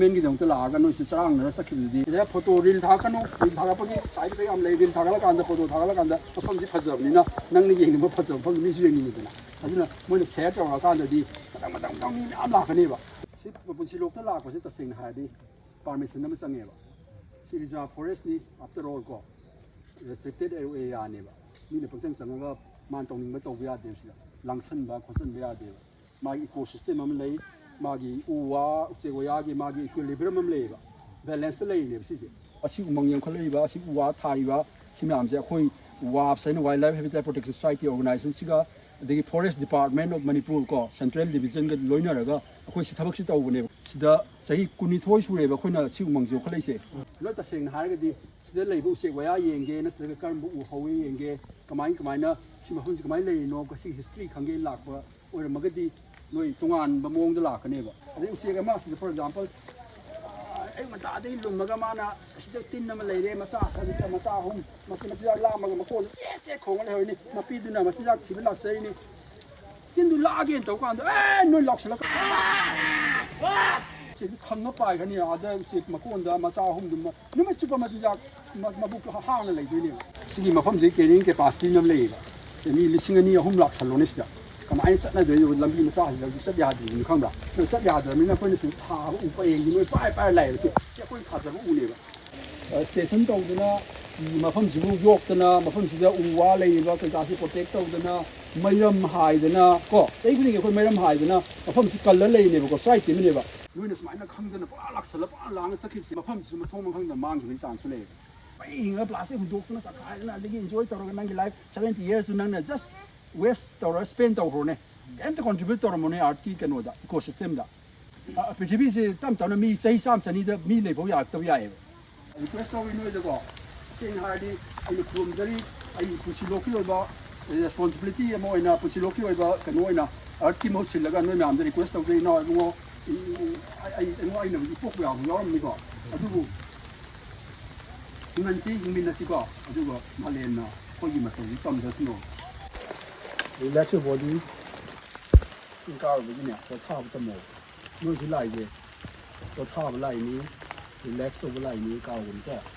entertainment की जंग तो लागा नो इसे चरांग न सकती थी जैसे फोटो रील था कनो रील था पगी साइड पे हम ले रील था कला कांदा फोटो था कला कांदा तो हम जी फजब नहीं ना नंग नहीं ये नहीं फजब हम नहीं सुनेंगे नहीं ना अभी ना मुझे शेयर चौड़ा कांदा दी तंग तंग तंग नहीं आप लाख नहीं बा सिर्फ पुंसी लोग तो लाख बस तो सिंह है दी परमिशन नमः चंगे बा सिर्फ फॉरेस्ट नहीं आफ्टर ऑल को restricted area ने बाนี่เนี่ยपंचंग चंगा मान तोंग निंग तो बिया दे सिला लांगसन बा खोसन बिया दे मागी इकोसिस्टम हम ले मागी उवा उचे गोयागी मागी इक्विलिब्रियम हम ले बा बैलेंस ले ने सिजे असि उमंग यम खलै बा असि उवा थाई बा सिमयाम जे अखोई वाप सैन wild life habitat protection society organisation सिगा अदगी फॉरेस्ट डिपार्टमेंट ऑफ मणिपुर को सेंट्रल डिवीजन के लोइनरगा अखोई सि थबक सि तौबने सिदा सही कुनिथोय सुरे बा खोइना सि उमंग जो खलैसे लो तसेंग हारगदी सिदा लेबु उचे गोया येंगे नत्रगा करबु उ हवे येंगे कमाइना सिमहन कमाइ लेनो कसी हिस्ट्री खंगे लाखबा और मगदी नोई तोंगान बमोंग लाखनेबा अदे उचे मा फॉर एग्जांपल ऐ मतादे लुमगा माना सिदा तिन नम लेरे मसा सदिचा मसा हम मसिना लामगा मको जे खोंगले होइनी मपीदुना मसिजा थिबि लाक्सैनी तिनदु लागे तो कांदो ए नोई लाक्सला से खंग पाइ खनि आदा से मकोंदा मसा हम दुम नुम चुपा मसिजा मबुक हांग लेदुनी सिगी मफम जे केरिंग कैपेसिटी नम लेबा नि लिसिंग अनि अहुम लाक्सलोनिसदा कमाइन चना दे लंबी मसा हल चट यादि खंगा चट यादमिना कोइ सु था उप एंगि नोइ पाइ पाइ लाइ से कोइ थाजब उनेबा स्टेशन तौदना मफम सिबु योक्तना मफम सिदा उवा लेबा कैकासि प्रोटेक्ट तौदना मैरम हाइदना को तैबुनि कोइ मैरम हाइदना मफम सि कल्ल लेनेबा को साइट तिमिनेबा नोइना सुमाइना खंगदना पा लाक्सला पा लांग चखिसि मफम सि मथोम खंगदा मांगि चांस ले हिंगा प्लास्टिक हुदोक्तना सखाइना अदगी एन्जॉय तौरगा नंगी लाइफ 70 इयर्स नंगना जस्ट वेस्ट तौर स्पेन तौरोने केमता कंट्रीब्यूट तौरमोने आर्ट की कनोदा इकोसिस्टम दा पृथ्वी से तम तम मी चही साम चनी दा मी लेबो याक्तब याए रिक्वेस्ट तौरि नोइदको सेंग हार्डी आई खुमजरी आई पुसिलोकी ओबा रेस्पोंसिबिलिटी अमो ओइना पुसिलोकी ओबा कनो ओइना आर्ट की मोड सिलगा नोइ म्याम दा रिक्वेस्ट तौदे नो एबो आई नम इपोक याव यावमनिको अदुबु हिमनसी हिमिनसीको अदुबो मालेना खोगी मतौनि तमदसनो relax your body in car with me so top the more no you like it so top like me relax over like me car with that